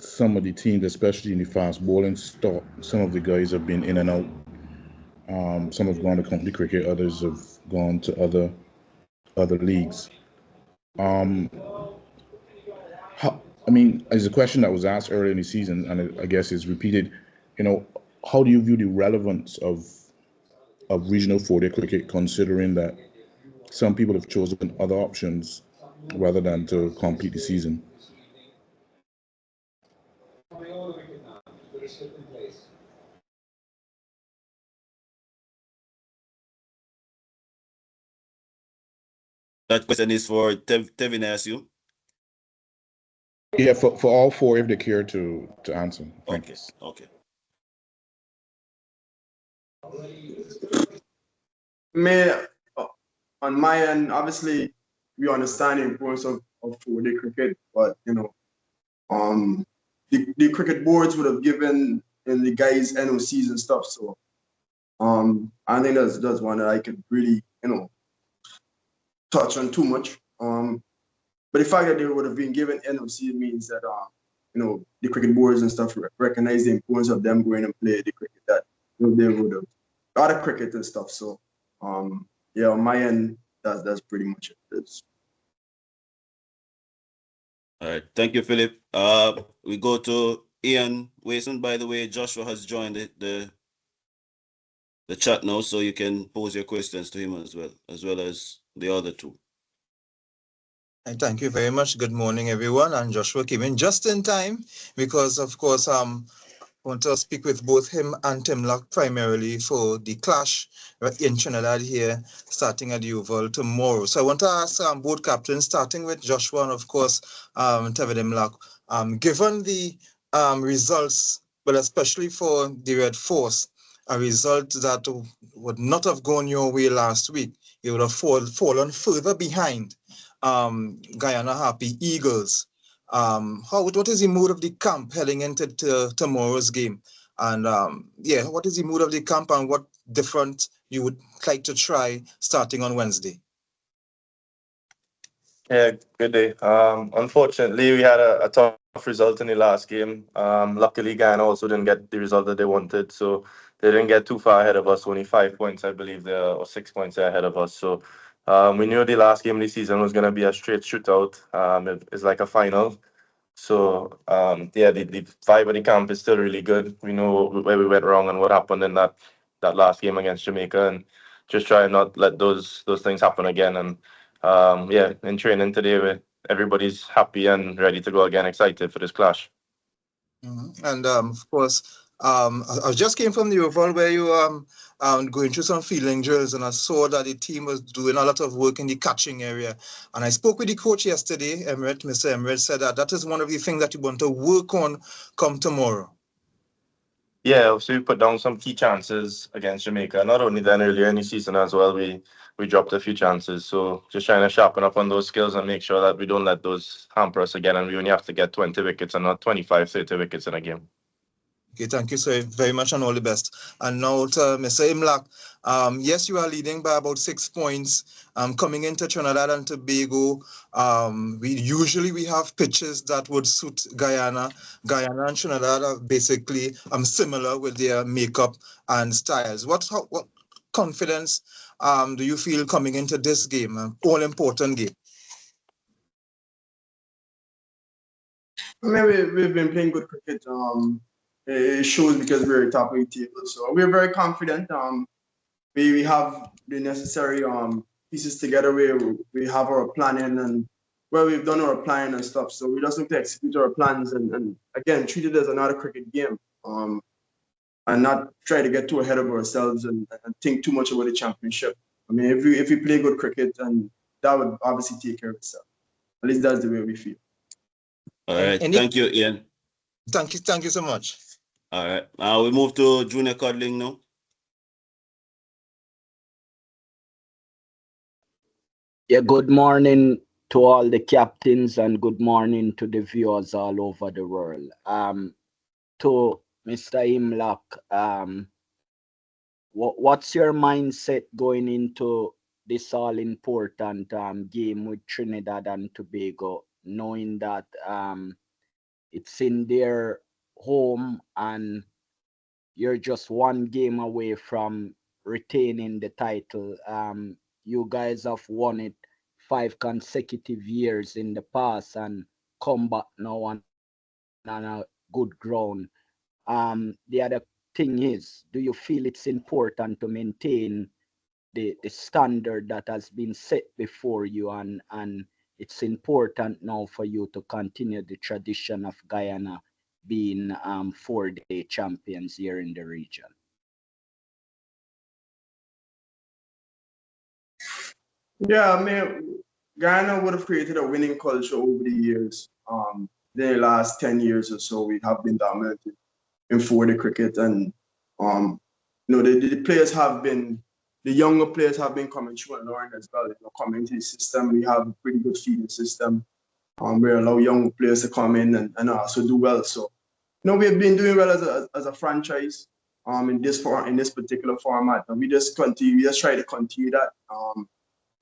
some of the teams, especially in the fast bowling stock, some of the guys have been in and out. Some have gone to company cricket, others have gone to other leagues. Um, how, I mean, as a question that was asked earlier in the season, and I guess is repeated, you know, how do you view the relevance of regional 4-day cricket, considering that some people have chosen other options rather than to complete the season? That question is for Tevin, I assume. Yeah, for all four, if they care to answer. Okay, Thanks. okay. May on my end, obviously, we understand the importance of 4-day cricket, but the cricket boards would have given in the guys NOCs and stuff. So I think that's one that I could really touch on too much. But the fact that they would have been given NOC means that the cricket boards and stuff recognize the importance of them going and play the cricket that they would have other cricket and stuff. So yeah, on my end, that's pretty much it. All right, thank you, Philip. We go to Ian Wason. By the way, Joshua has joined the chat now, so you can pose your questions to him as well as the other two. And thank you very much. Good morning, everyone. And Joshua came in just in time because, of course, I want to speak with both him and Tim Luck primarily for the clash in Trinidad here, starting at the Oval tomorrow. So I want to ask both captains, starting with Joshua and, of course, Tevin Luck, given the results, but especially for the Red Force, a result that would not have gone your way last week, you would have fallen further behind Guyana Happy Eagles. What is the mood of the camp heading into tomorrow's game? And what is the mood of the camp and what different you would like to try starting on Wednesday? Yeah, good day. Unfortunately, we had a tough result in the last game. Luckily, Guyana also didn't get the result that they wanted, so they didn't get too far ahead of us. Only 5 points, I believe, or 6 points ahead of us. So we knew the last game of the season was going to be a straight shootout. It's like a final. So the vibe of the camp is still really good. We know where we went wrong and what happened in that last game against Jamaica, and just try and not let those things happen again. And in training today, everybody's happy and ready to go again, excited for this clash. Mm-hmm. And of course, I just came from the Oval where you going through some fielding drills, and I saw that the team was doing a lot of work in the catching area. And I spoke with the coach yesterday, Mr. Emirates, said that is one of the things that you want to work on come tomorrow. Yeah, so we put down some key chances against Jamaica. Not only then, earlier in the season as well, we dropped a few chances. So just trying to sharpen up on those skills and make sure that we don't let those hamper us again, and we only have to get 20 wickets and not 25, 30 wickets in a game. Okay, thank you so very much and all the best. And now to Mr. Imlak. Yes, you are leading by about 6 points. Coming into Trinidad and Tobago, we have pitches that would suit Guyana. Guyana and Trinidad are basically similar with their makeup and styles. What confidence do you feel coming into this game, all important game? I mean, we've been playing good cricket. It shows because we're top of the table, so we're very confident. We have the necessary pieces together. We have our planning and we've done our planning and stuff. So we just need to execute our plans and again treat it as another cricket game. And not try to get too ahead of ourselves and think too much about the championship. I mean, if we play good cricket, and that would obviously take care of itself. At least that's the way we feel. All right, thank you, Ian. Thank you so much. All right, we move to Junior Codling now. Yeah, good morning to all the captains and good morning to the viewers all over the world. To Mr. Imlak, what's your mindset going into this all-important game with Trinidad and Tobago, knowing that it's in their home, and you're just one game away from retaining the title. You guys have won it 5 consecutive years in the past and come back now on a good ground. The other thing is, do you feel it's important to maintain the standard that has been set before you, and it's important now for you to continue the tradition of Guyana being 4-day champions here in the region? Yeah, I mean, Ghana would have created a winning culture over the years. The last 10 years or so, we have been dominant in 4-day cricket, and the players have been, the younger players have been coming through and learning as well. Coming into the system, we have a pretty good feeding system. We allow young players to come in and also do well. So, we've been doing well as a franchise in this particular format, and we just try to continue that.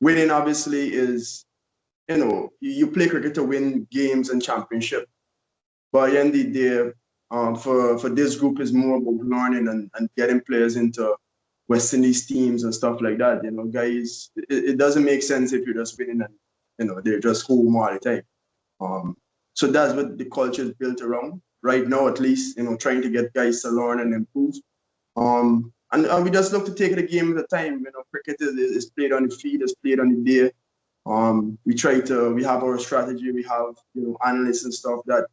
Winning obviously is, you play cricket to win games and championship. But at the end of the day, for this group is more about learning and getting players into West Indies teams and stuff like that. Guys, it doesn't make sense if you're just winning and they're just home all the time. So that's what the culture is built around right now, at least. Trying to get guys to learn and improve. And we just look to take the game at a time. Cricket is played on the field, it's played on the day. We have our strategy, we have analysts and stuff that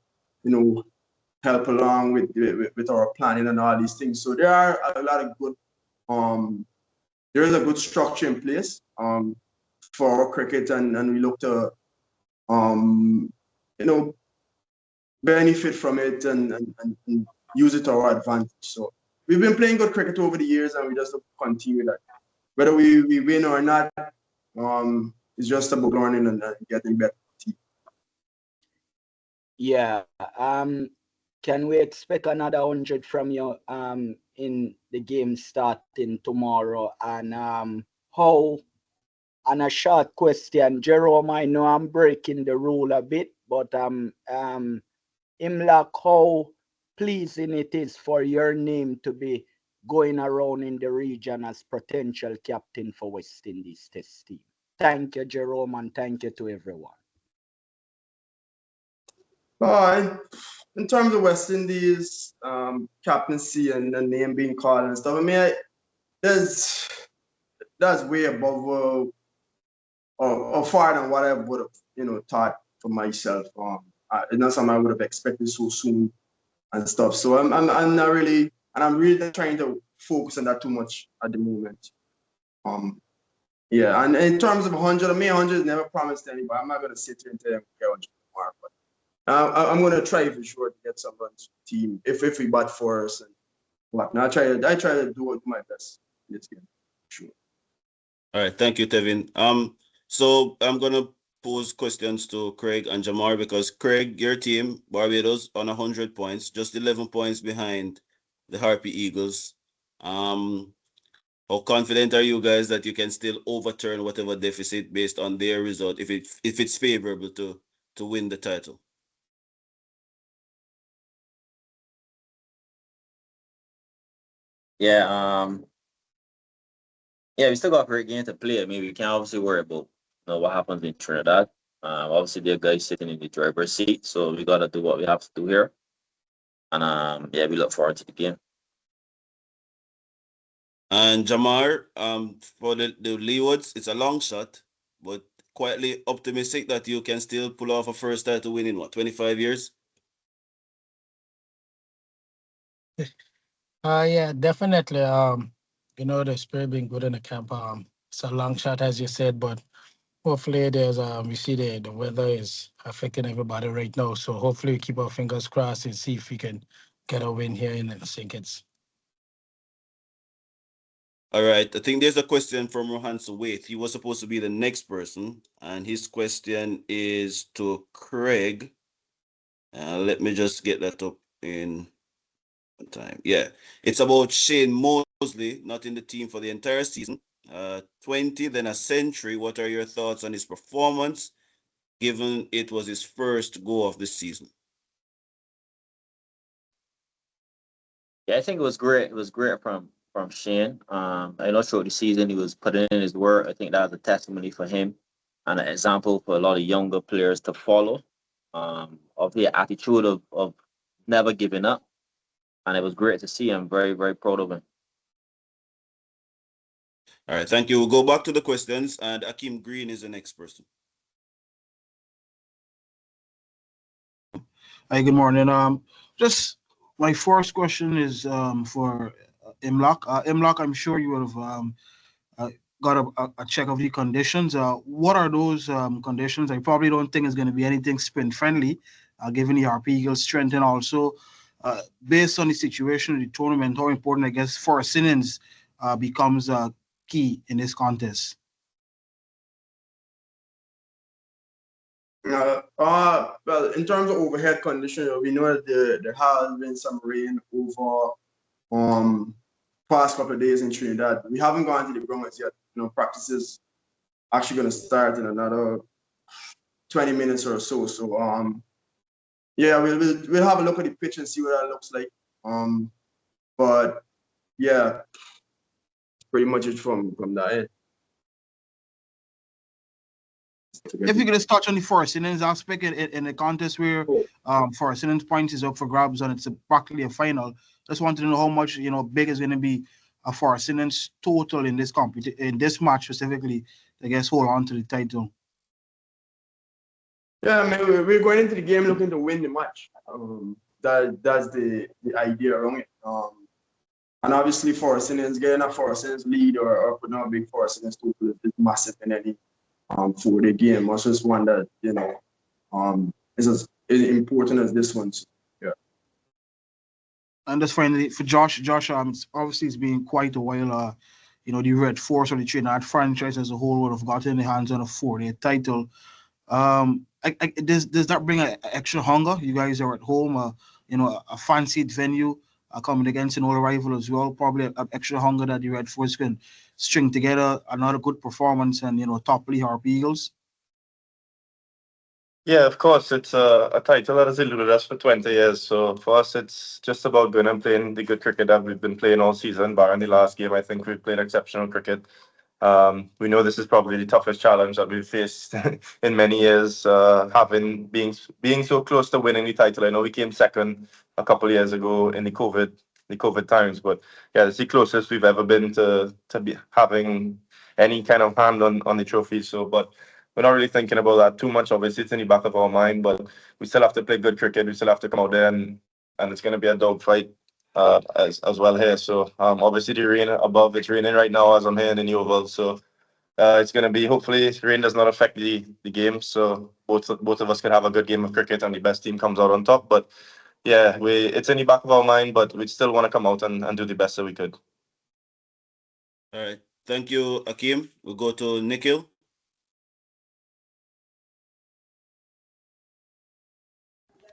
help along with our planning and all these things. So there are a lot of good there is a good structure in place for our cricket, and we look to benefit from it and use it to our advantage. So we've been playing good cricket over the years, and we just look to continue that. Whether we win or not, it's just about learning and getting better. Yeah. Can we expect another 100 from you in the game starting tomorrow? And how? And a short question, Jerome. I know I'm breaking the rule a bit, but Imlak, how pleasing it is for your name to be going around in the region as potential captain for West Indies Test team. Thank you, Jerome, and thank you to everyone. In terms of West Indies captaincy and the name being called and stuff, I mean, that's way above or far than what I would have thought for myself. It's not something I would have expected so soon and stuff. So I'm not really, and I'm really not trying to focus on that too much at the moment. Yeah, and in terms of 100, I mean, 100 is never promised to anybody. I'm not gonna sit here and tell them to get 100 tomorrow, but I'm gonna try for sure to get someone to the team if we bat for us and whatnot. I try to do my best in this game, sure. All right, thank you, Tevin. So I'm gonna pose questions to Craig and Jamar, because Craig, your team, Barbados, on 100 points, just 11 points behind the Harpy Eagles. How confident are you guys that you can still overturn whatever deficit based on their result if it's favorable to win the title? Yeah, we still got a great game to play. I mean, we can't obviously worry about what happens in Trinidad. Obviously, there are guys sitting in the driver's seat, so we gotta do what we have to do here. And we look forward to the game. And Jamar, for the Leewards, it's a long shot, but quietly optimistic that you can still pull off a first title win in 25 years? Yeah, definitely. The spirit being good in the camp. It's a long shot, as you said, but hopefully there's we see the weather is affecting everybody right now. So hopefully we keep our fingers crossed and see if we can get a win here in St. Kitts. All right, I think there's a question from Rohan Suwaith. He was supposed to be the next person, and his question is to Craig. Let me just get that up in time. Yeah, it's about Shane Mosley, not in the team for the entire season. 20, then a century. What are your thoughts on his performance, given it was his first go of the season? Yeah, I think it was great. It was great from Shane. I know throughout the season he was putting in his work. I think that was a testimony for him and an example for a lot of younger players to follow. Of the attitude of never giving up. And it was great to see. I'm very, very proud of him. All right, thank you. We'll go back to the questions, and Akeem Green is the next person. Hi, good morning. Just my first question is for Imlock. Imlock, I'm sure you would have got a check of the conditions. What are those conditions? I probably don't think it's going to be anything sprint friendly, given the RP Eagles' strength, and also based on the situation of the tournament, how important I guess first innings becomes key in this contest. Well, in terms of overhead condition, we know that there has been some rain over past couple of days in Trinidad. We haven't gone to the grounds yet. Practices actually going to start in another 20 minutes or so. So yeah, we'll have a look at the pitch and see what that looks like. But yeah, pretty much it from that end. If you could just touch on the first innings aspect in a contest where first innings points is up for grabs and it's practically a final, just wanted to know how much big is going to be a first innings total in this in this match specifically, I guess, hold on to the title. Yeah, I mean, we're going into the game looking to win the match. That's the idea around it. And obviously, first innings, getting a first innings lead or putting out a big first innings total is massive in any 4-day game. Also, it's one that is as important as this one. So, yeah. And just finally for Josh, obviously it's been quite a while. The Red Force or the Trinidad franchise as a whole would have gotten their hands on a 4-day title. Does that bring an extra hunger? You guys are at home, a fancied venue, coming against an old rival as well. Probably an extra hunger that the Red Force can string together another good performance and top league Harp Eagles. Yeah, of course. It's a title that has eluded us for 20 years. So for us, it's just about going and playing the good cricket that we've been playing all season. Barring the last game, I think we've played exceptional cricket. We know this is probably the toughest challenge that we've faced in many years, being so close to winning the title. I know we came second a couple of years ago in the COVID times, but yeah, it's the closest we've ever been to be having any kind of hand on the trophy. So, but we're not really thinking about that too much. Obviously, it's in the back of our mind, but we still have to play good cricket. We still have to come out there and it's going to be a dogfight as well here. So obviously the rain above, it's raining right now as I'm here in the Oval. So it's going to be, hopefully rain does not affect the game. So both of us can have a good game of cricket and the best team comes out on top. But yeah, it's in the back of our mind, but we still want to come out and do the best that we could. All right. Thank you, Akeem. We'll go to Nikhil.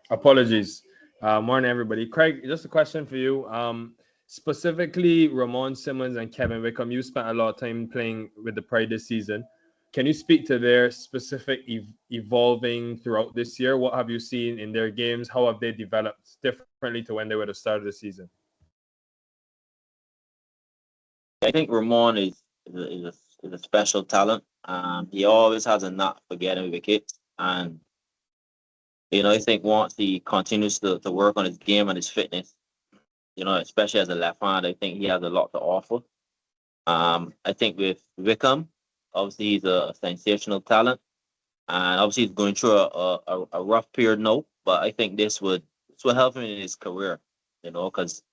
Apologies. Morning, everybody. Craig, just a question for you. Specifically, Ramon Simmons and Kevin Wickham, you spent a lot of time playing with the Pride this season. Can you speak to their specific evolving throughout this year? What have you seen in their games? How have they developed differently to when they were at the start of the season? I think Ramon is a special talent. He always has a knack for getting wickets. And I think once he continues to work on his game and his fitness, especially as a left hand, I think he has a lot to offer. I think with Wickham, obviously he's a sensational talent, and obviously he's going through a rough period now. But I think this will help him in his career, because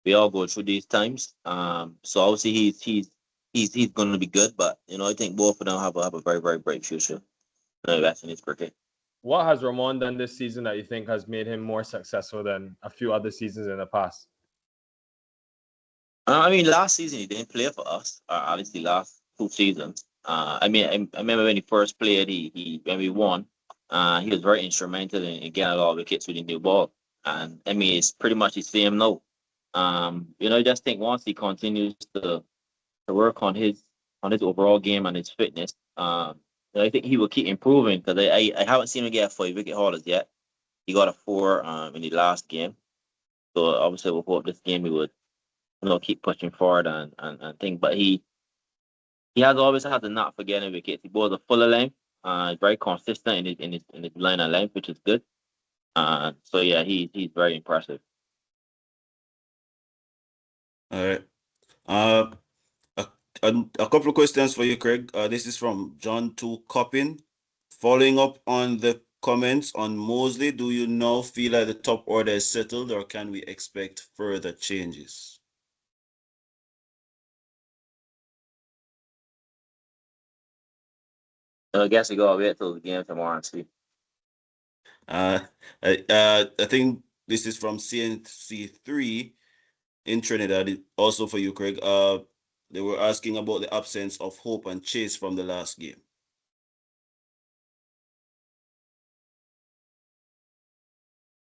we all go through these times. So obviously he's going to be good, but I think both of them have a very, very bright future. That's in his cricket. What has Ramon done this season that you think has made him more successful than a few other seasons in the past? I mean, last season he didn't play for us. Obviously, last 2 seasons. I remember when he first played, when we won, he was very instrumental in getting a lot of wickets with the new ball. And I mean, it's pretty much the same now. I just think once he continues to work on his overall game and his fitness, I think he will keep improving, because I haven't seen him get a 5-wicket haulers yet. He got a 4 in the last game. So obviously we hope this game he would, keep pushing forward and think. But he has always had to not forget any wickets. He bowls a fuller length, very consistent in his line of length, which is good. So yeah, he's very impressive. All right. A, a couple of questions for you, Craig. This is from John 2 Coppin. Following up on the comments on Mosley, do you now feel like the top order is settled, or can we expect further changes? I guess we gotta wait till the game tomorrow and see. I think this is from CNC3 in Trinidad. Also for you, Craig. They were asking about the absence of Hope and Chase from the last game.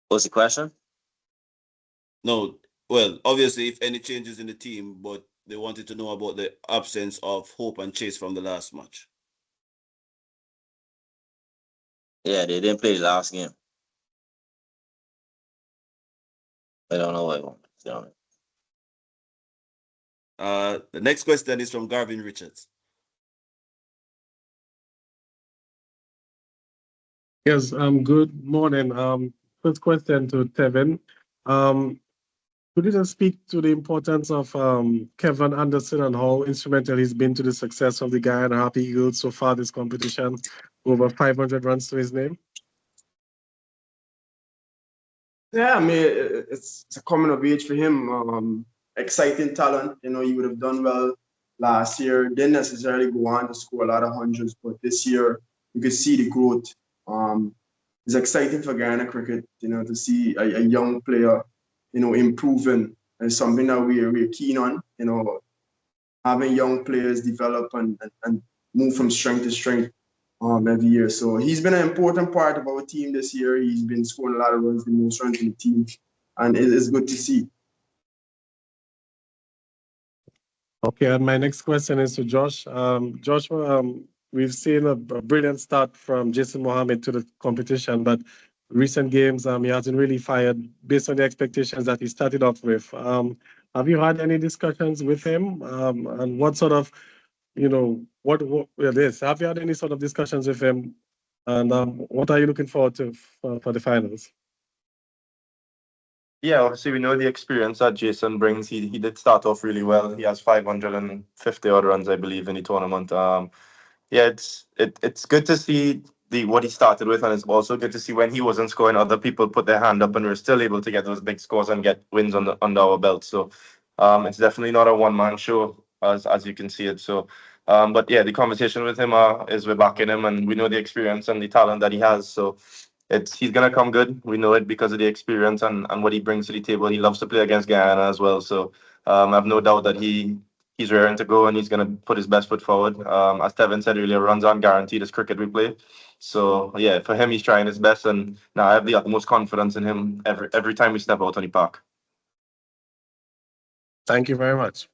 What's the question? No, well, obviously, if any changes in the team, but they wanted to know about the absence of Hope and Chase from the last match. Yeah, they didn't play the last game. I don't know what I want. The next question is from Garvin Richards. Yes, good morning. First question to Tevin. Could you just speak to the importance of Kevin Anderson and how instrumental he's been to the success of the Guyana Happy Eagles so far this competition? Over 500 runs to his name. Yeah, I mean, it's a coming of age for him. Exciting talent. You know, he would have done well last year. Didn't necessarily go on to score a lot of hundreds, but this year you could see the growth. It's exciting for Guyana cricket, you know, to see a young player, you know, improving. It's something that we're keen on, you know, having young players develop and move from strength to strength every year. So he's been an important part of our team this year. He's been scoring a lot of runs, the most runs in the team, and it's good to see. Okay, and my next question is to Josh. Joshua, we've seen a brilliant start from Jason Mohammed to the competition, but recent games, he hasn't really fired based on the expectations that he started off with. Have you had any discussions with him? And what sort of, you know, what it is? Have you had any sort of discussions with him? And what are you looking forward to for the finals? Yeah, obviously we know the experience that Jason brings. He did start off really well. He has 550 odd runs, I believe, in the tournament. Yeah, it's good to see what he started with, and it's also good to see when he wasn't scoring, other people put their hand up and we're still able to get those big scores and get wins under our belt. So it's definitely not a one-man show as you can see it. So but yeah, the conversation with him is we're backing him, and we know the experience and the talent that he has. So he's gonna come good. We know it because of the experience and what he brings to the table. He loves to play against Guyana as well. So I have no doubt that he's raring to go and he's gonna put his best foot forward. As Tevin said earlier, runs aren't guaranteed as cricket we play. So yeah, for him he's trying his best, and now I have the utmost confidence in him every time we step out on the park. Thank you very much.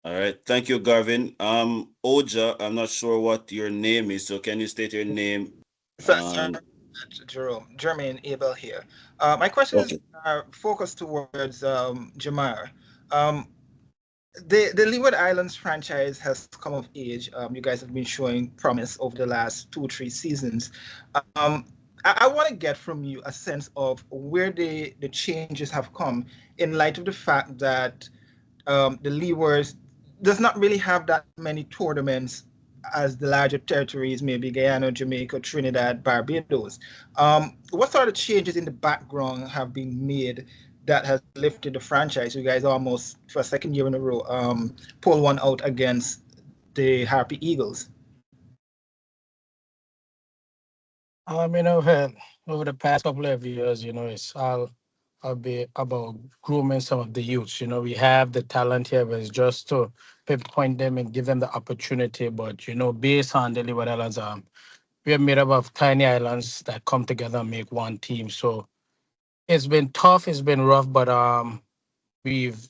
All right, thank you, Garvin. Oja, I'm not sure what your name is, so can you state your name? Jerome, Jermaine Abel here. My question is focused towards Jamar. The Leeward Islands franchise has come of age. You guys have been showing promise over the last 2-3 seasons. I want to get from you a sense of where the changes have come in light of the fact that the Leewards does not really have that many tournaments as the larger territories, maybe Guyana, Jamaica, Trinidad, Barbados. What sort of changes in the background have been made that has lifted the franchise? You guys almost, for a second year in a row, pull one out against the Harpy Eagles. You know, over the past couple of years, you know, it's all be about grooming some of the youths. You know, we have the talent here, but it's just to pinpoint them and give them the opportunity. But, you know, based on the Leeward Islands, we are made up of tiny islands that come together and make one team. So it's been tough, it's been rough, but we've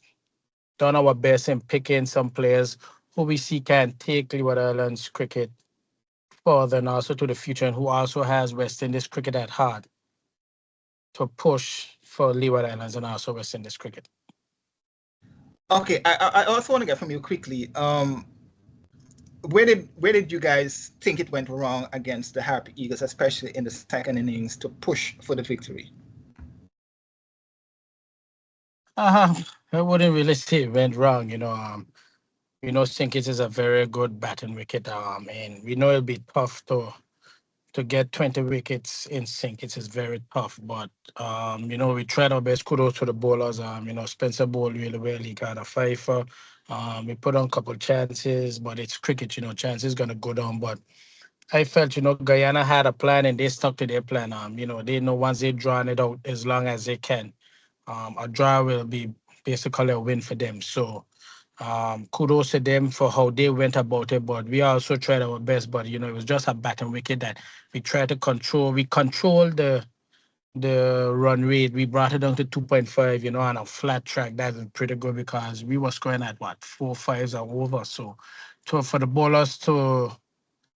done our best in picking some players who we see can take Leeward Islands cricket further and also to the future, and who also has West Indies cricket at heart. push for Leeward Islands and also West Indies cricket. Okay, I also want to get from you quickly. Where did you guys think it went wrong against the Harp Eagles, especially in the second innings, to push for the victory? I wouldn't really say it went wrong. Sinkis is a very good batting wicket. And we know it'll be tough to get 20 wickets in sync. It is very tough, but we tried our best. Kudos to the bowlers. Spencer bowled really well. He got a fifer. We put on a couple chances, but it's cricket. Chances gonna go down. But I felt, Guyana had a plan and they stuck to their plan. They know once they drawn it out as long as they can, a draw will be basically a win for them. So kudos to them for how they went about it, but we also tried our best. But it was just a batting wicket that we tried to control. We controlled the run rate. We brought it down to 2.5. On a flat track. That was pretty good because we were scoring at 4-5s or over. So, for the bowlers to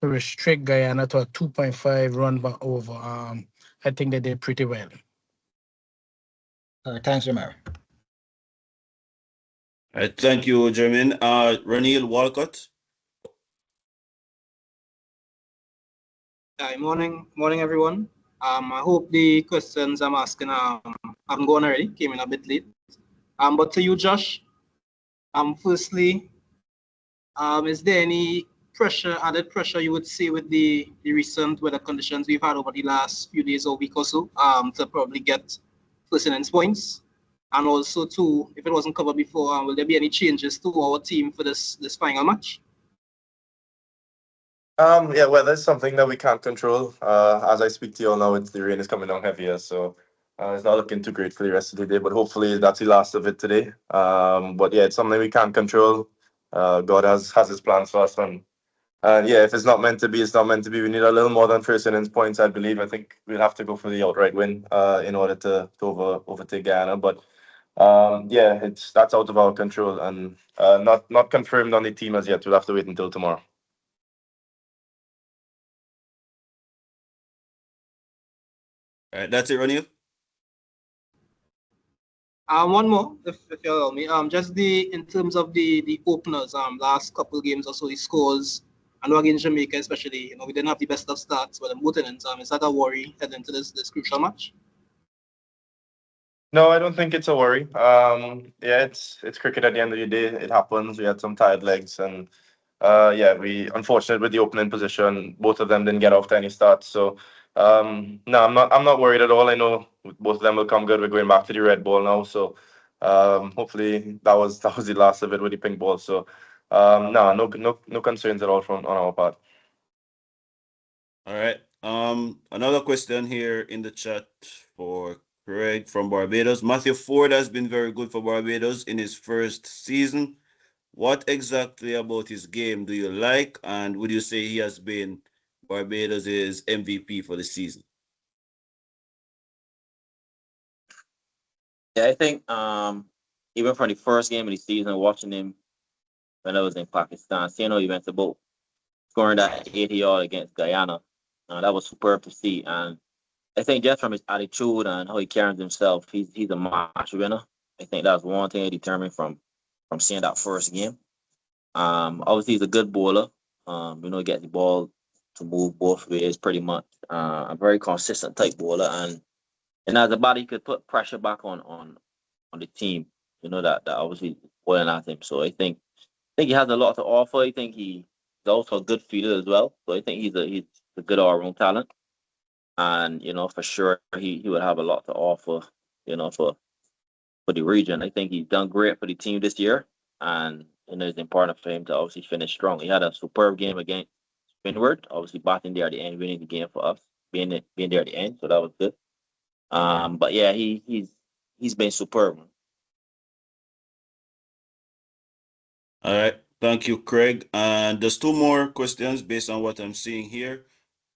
restrict Guyana to a 2.5 run by over, I think they did pretty well. Thanks, Jamar. All right, thank you, Jermaine. Ranil Walcott. Hi, morning, everyone. I hope the questions I'm asking haven't gone already. Came in a bit late. But to you, Josh. Firstly, is there any added pressure you would see with the recent weather conditions we've had over the last few days or week or so, to probably get first innings points? And also, too, if it wasn't covered before, will there be any changes to our team for this final match? Yeah, well, that's something that we can't control. As I speak to you all now, the rain is coming down heavier, so it's not looking too great for the rest of the day. But hopefully, that's the last of it today. But yeah, it's something we can't control. God has his plans for us, and yeah, if it's not meant to be, it's not meant to be. We need a little more than first innings points, I believe. I think we'll have to go for the outright win in order to overtake Guyana. But yeah, that's out of our control and not confirmed on the team as yet. We'll have to wait until tomorrow. All right, that's it, Ranil. One more, if you allow me. Just in terms of the openers, last couple of games or so, the scores. I know against Jamaica, especially, we didn't have the best of starts, but both innings. Is that a worry heading into this crucial match? No, I don't think it's a worry. Yeah, it's cricket at the end of the day. It happens. We had some tired legs, and yeah, we unfortunate with the opening position. Both of them didn't get off to any starts. So no, I'm not worried at all. I know both of them will come good. We're going back to the red ball now, so hopefully that was the last of it with the pink ball. So no concerns at all on our part. All right. Another question here in the chat for Craig from Barbados. Matthew Ford has been very good for Barbados in his first season. What exactly about his game do you like, and would you say he has been Barbados' MVP for the season? Yeah, I think even from the first game of the season, watching him when I was in Pakistan, seeing how he went about scoring that 80-yard against Guyana, that was superb to see. And I think just from his attitude and how he carries himself, he's a match winner. I think that's one thing I determined from seeing that first game. Obviously he's a good bowler. He gets the ball to move both ways pretty much. A very consistent type bowler, and as a body he could put pressure back on the team. That obviously pulling at him. So I think he has a lot to offer. I think he's also a good fielder as well. So I think he's a good all-round talent. And for sure he would have a lot to offer, for the region. I think he's done great for the team this year, and it's important for him to obviously finish strong. He had a superb game against Windward, obviously batting there at the end, winning the game for us, being there at the end, so that was good. But yeah, he's been superb. All right. Thank you, Craig. And there's two more questions based on what I'm seeing here.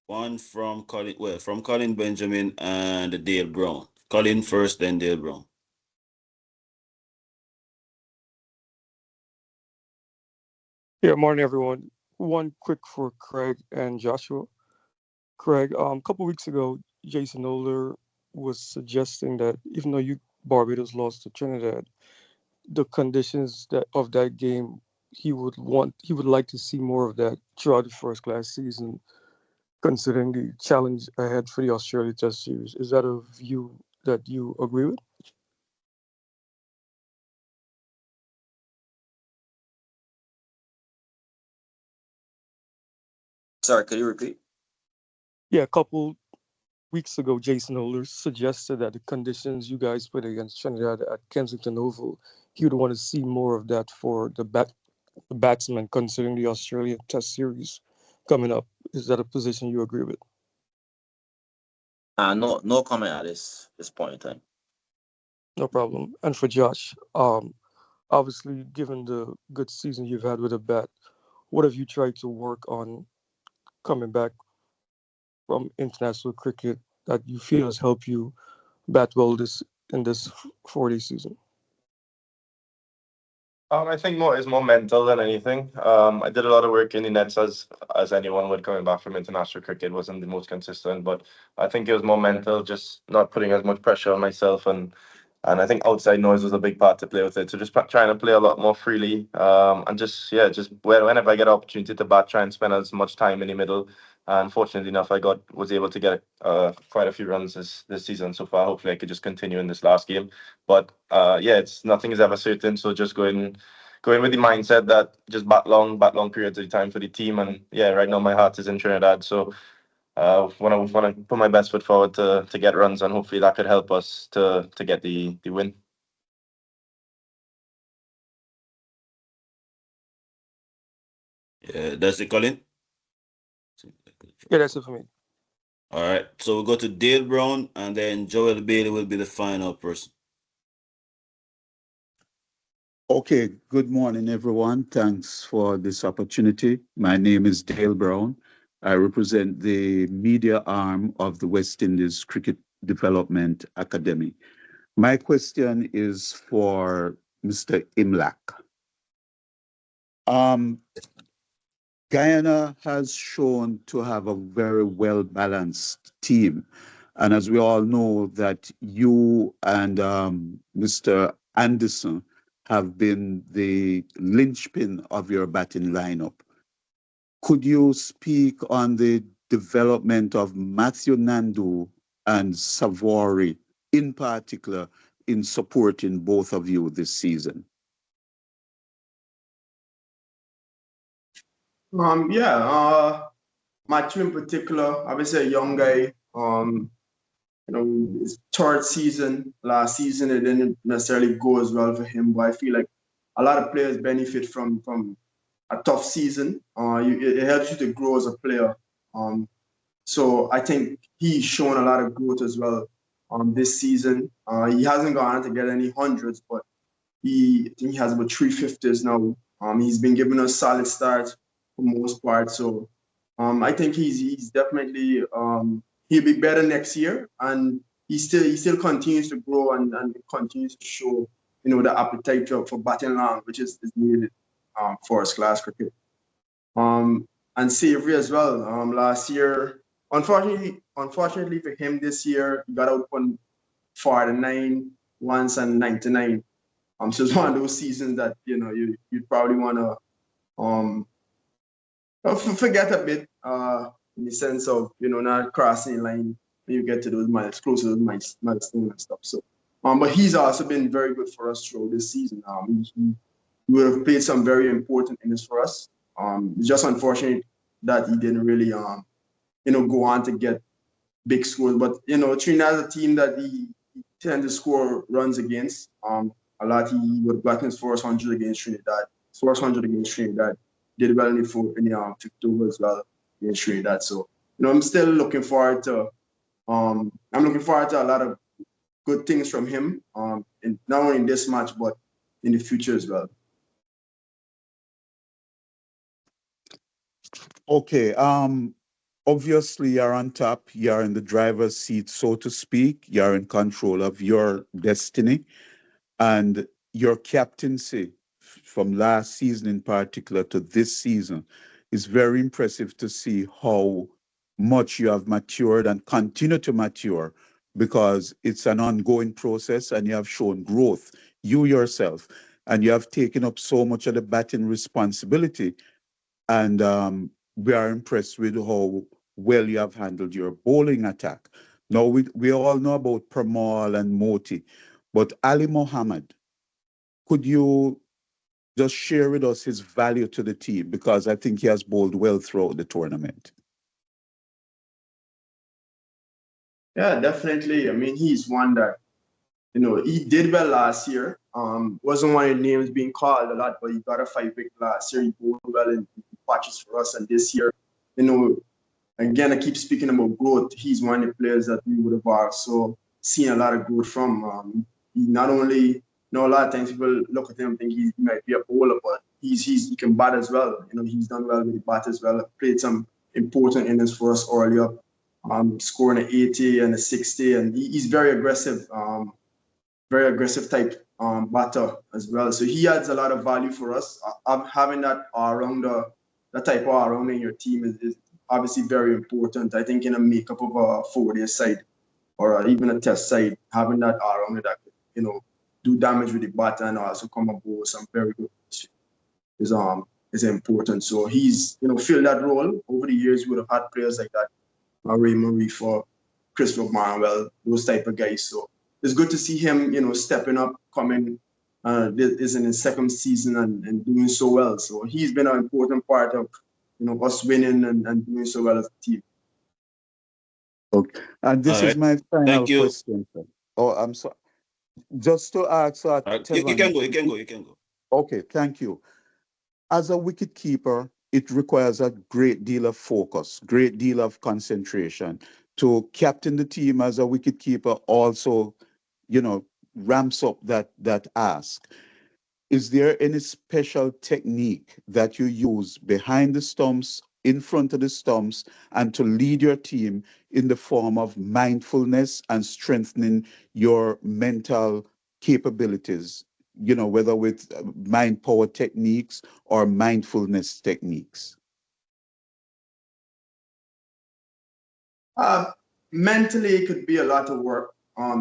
One from Colin Benjamin and Dale Brown. Colin first, then Dale Brown. Yeah, morning everyone. One quick for Craig and Joshua. Craig, a couple weeks ago, Jason Oler was suggesting that even though Barbados lost to Trinidad, the conditions of that game, he would like to see more of that throughout the first class season, considering the challenge ahead for the Australia Test series. Is that a view that you agree with? Sorry, could you repeat? Yeah, a couple weeks ago, Jason Holder suggested that the conditions you guys played against Trinidad at Kensington Oval, he would want to see more of that for the batsmen, considering the Australian Test series coming up. Is that a position you agree with? No comment at this point in time. No problem. And for Josh, obviously, given the good season you've had with a bat, what have you tried to work on coming back from international cricket that you feel has helped you bat well in this 40 season? I think more mental than anything. I did a lot of work in the nets as anyone would coming back from international cricket. Wasn't the most consistent, but I think it was more mental, just not putting as much pressure on myself, and I think outside noise was a big part to play with it. So just trying to play a lot more freely, and just whenever I get an opportunity to bat, try and spend as much time in the middle. And fortunately enough, was able to get quite a few runs this season so far. Hopefully, I could just continue in this last game. But it's nothing is ever certain. So just going with the mindset that just bat long periods of time for the team. And right now my heart is in Trinidad. So want to put my best foot forward to get runs, and hopefully that could help us to get the win. Yeah, that's it, Colin. Yeah, that's it for me. All right, so we'll go to Dale Brown, and then Joel Bailey will be the final person. Okay, good morning, everyone. Thanks for this opportunity. My name is Dale Brown. I represent the media arm of the West Indies Cricket Development Academy. My question is for Mr. Imlach. Guyana has shown to have a very well-balanced team. And as we all know that you and Mr. Anderson have been the linchpin of your batting lineup. Could you speak on the development of Matthew Nandu and Savory in particular in supporting both of you this season? Matthew in particular, obviously a young guy. His third season, last season, it didn't necessarily go as well for him, but I feel like a lot of players benefit from a tough season. It helps you to grow as a player. So I think he's shown a lot of growth as well this season. He hasn't gone on to get any hundreds, but I think he has about 350s now. He's been giving us solid starts for most part. So I think he's definitely he'll be better next year, and he still continues to grow and continues to show the appetite for batting long, which is needed for first class cricket. And Savory as well. Last year, unfortunately for him this year, he got out on 49 once and 99. So it's one of those seasons that you'd probably want to forget a bit in the sense of not crossing the line when you get to those close to those milestones and stuff. So, but he's also been very good for us throughout this season. He would have played some very important innings for us. It's just unfortunate that he didn't really go on to get big scores. But Trinidad is a team that he tend to score runs against. A lot. He would have gotten his first 100 against Trinidad. His first 100 against Trinidad. Did well in the fifth over as well against Trinidad. So I'm still looking forward to. I'm looking forward to a lot of good things from him. And not only in this match, but in the future as well. Okay. Obviously, you're on top. You're in the driver's seat, so to speak. You're in control of your destiny. And your captaincy from last season in particular to this season is very impressive to see how much you have matured and continue to mature because it's an ongoing process and you have shown growth, you yourself, and you have taken up so much of the batting responsibility. And we are impressed with how well you have handled your bowling attack. Now, we all know about Pramal and Moti, but Ali Mohammed, could you just share with us his value to the team? Because I think he has bowled well throughout the tournament. Yeah, definitely. I mean, he's one that, he did well last year. Wasn't one of the names being called a lot, but he got a 5 wicket last year. He bowled well in patches for us. And this year, again, I keep speaking about growth. He's one of the players that we would have also seen a lot of growth from. He not only, a lot of times people look at him and think he might be a bowler, but he can bat as well. He's done well with the bat as well. Played some important innings for us early up, scoring an 80 and a 60, and he's very aggressive type batter as well. So he adds a lot of value for us. Having that all-rounder, that type of all-rounder in your team is obviously very important. I think in a makeup of a 4-day side or even a test side, having that all-rounder that could, do damage with the bat and also come up with some very good is important. So he's, filled that role. Over the years, we would have had players like that, Raymond Reefer, Chris McMarwell, those type of guys. So it's good to see him, stepping up, coming. This is in his second season and doing so well. So he's been an important part of, us winning and doing so well as a team. Okay, and this All is right. my final Thank you. question, sir. Oh, I'm sorry. Just to ask, All right. You can go. You can go. Okay, thank you. As a wicket keeper, it requires a great deal of focus, great deal of concentration. To captain the team as a wicket keeper also, ramps up that ask. Is there any special technique that you use behind the stumps, in front of the stumps, and to lead your team in the form of mindfulness and strengthening your mental capabilities, whether with mind power techniques or mindfulness techniques? Mentally, it could be a lot of work.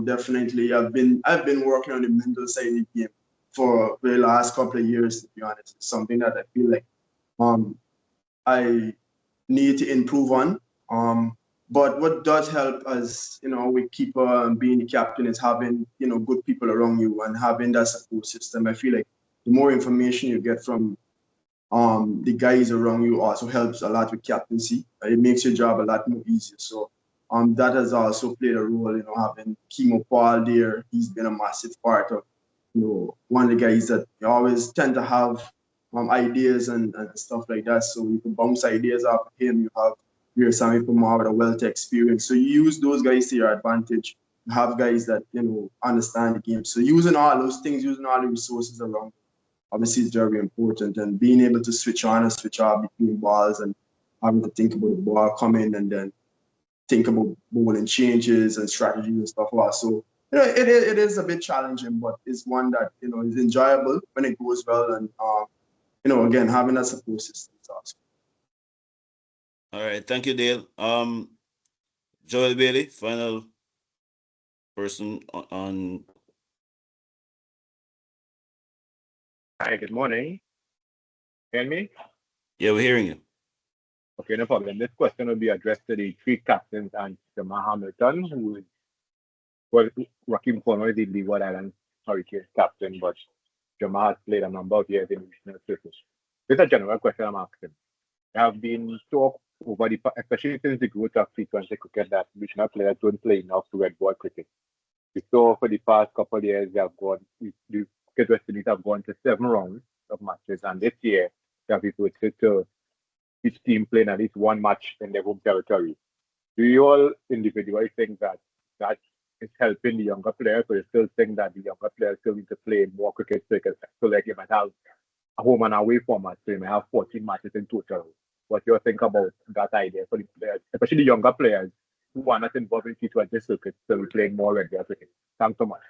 Definitely, I've been working on the mental side of the game for the last couple of years. To be honest, it's something that I feel like I need to improve on. But what does help as we keep being the captain is having good people around you and having that support system. I feel like the more information you get from the guys around you also helps a lot with captaincy. It makes your job a lot more easier. So that has also played a role, having Kimo Paul there. He's been a massive part of, one of the guys that you always tend to have ideas and stuff like that. So you can bounce ideas off of him. You have your Sammy Pamar with a wealth of experience. So you use those guys to your advantage. You have guys that, understand the game. So using all those things, using all the resources around, obviously is very important. And being able to switch on and switch off between balls and having to think about the ball coming and then think about bowling changes and strategies and stuff like that. So, it is a bit challenging, but it's one that, is enjoyable when it goes well. And, again, having that support system is awesome. All right. Thank you, Dale. Joel Bailey, final person on. Hi, good morning. Hear me? Yeah, we're hearing you. Okay, no problem. This question will be addressed to the three captains and Jamal Hamilton, who is, well, Raheem Corner is the Leeward Island Hurricanes captain, but Jamal has played a number of years in regional circles. This is a general question I'm asking. There have been talk over especially since the growth of T20 cricket, that regional players don't play enough to red ball cricket. We saw for the past couple of years, the Cricket West Indies have gone to 7 rounds of matches, and this year they have reported to each team playing at least 1 match in their home territory. Do you all individually think that is helping the younger players, or you still think that the younger players still need to play more cricket so like you might have a home and away format, so you may have 14 matches in total? What do you think about that idea for the players, especially the younger players who are not involved in T20 circuit, still playing more regular cricket? Thanks so much.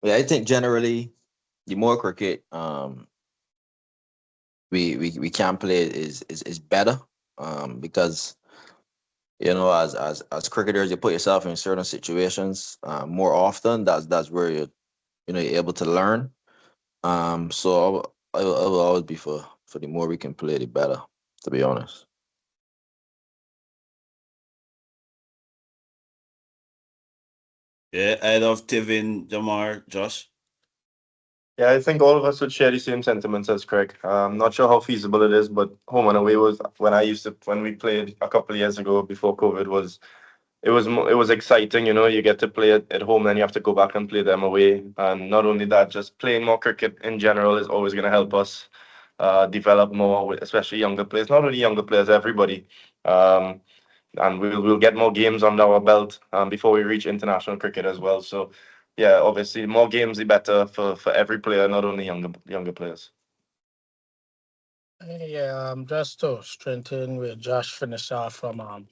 Yeah, I think generally the more cricket we can play is better, because you know, as cricketers, you put yourself in certain situations more often. That's where you're able to learn. So I will always be for the more we can play, the better. To be honest. Yeah, I love Tevin, Jamar, Josh. Yeah, I think all of us would share the same sentiments as Craig. I'm not sure how feasible it is, but home and away was when we played a couple of years ago before COVID was it was exciting. You know, you get to play at home, then you have to go back and play them away. And not only that, just playing more cricket in general is always going to help us develop more, especially younger players. Not only younger players, everybody. Um, and we'll get more games under our belt before we reach international cricket as well. So, yeah, obviously, more games the better for every player, not only younger players. Yeah, just to strengthen where Josh finished off from,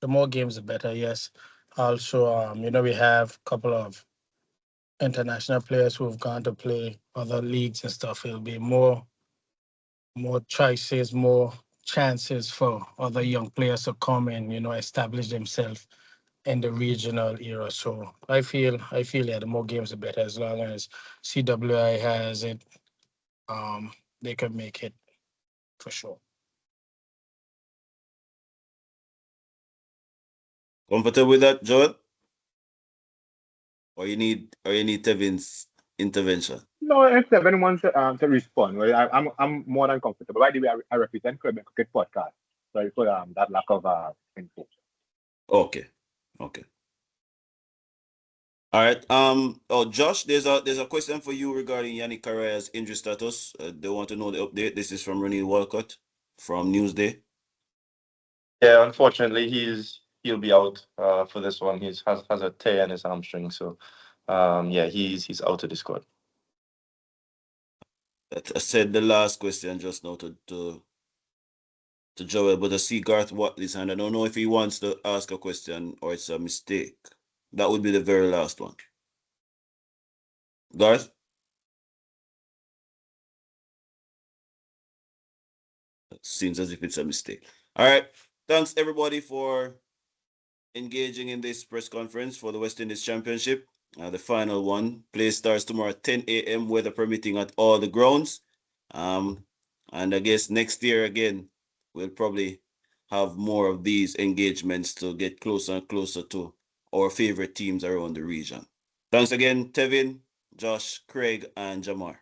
the more games the better. Yes. Also, we have a couple of international players who've gone to play other leagues and stuff. It'll be more choices, more chances for other young players to come and establish themselves in the regional era. So I feel yeah, the more games the better. As long as CWI has it, they can make it for sure. Comfortable with that, Joel? Or you need Tevin's intervention? No, if Devin wants to respond, well, I'm more than comfortable. By the way, I represent Caribbean Cricket Podcast. Sorry for that lack of info. Okay. Okay. All right. Josh, there's a question for you regarding Yannick Correa's injury status. They want to know the update. This is from Renee Walcott from Newsday. Yeah, unfortunately, he'll be out for this one. Has a tear in his hamstring, so yeah, he's out of the squad. I said the last question just now to Joel, but I see Garth Watley's hand. I don't know if he wants to ask a question or it's a mistake. That would be the very last one. Garth? Seems as if it's a mistake. All right. Thanks everybody for engaging in this press conference for the West Indies Championship. The final one. Play starts tomorrow at 10 a.m. weather permitting at all the grounds. And I guess next year again, we'll probably have more of these engagements to get closer and closer to our favorite teams around the region. Thanks again, Tevin, Josh, Craig, and Jamar.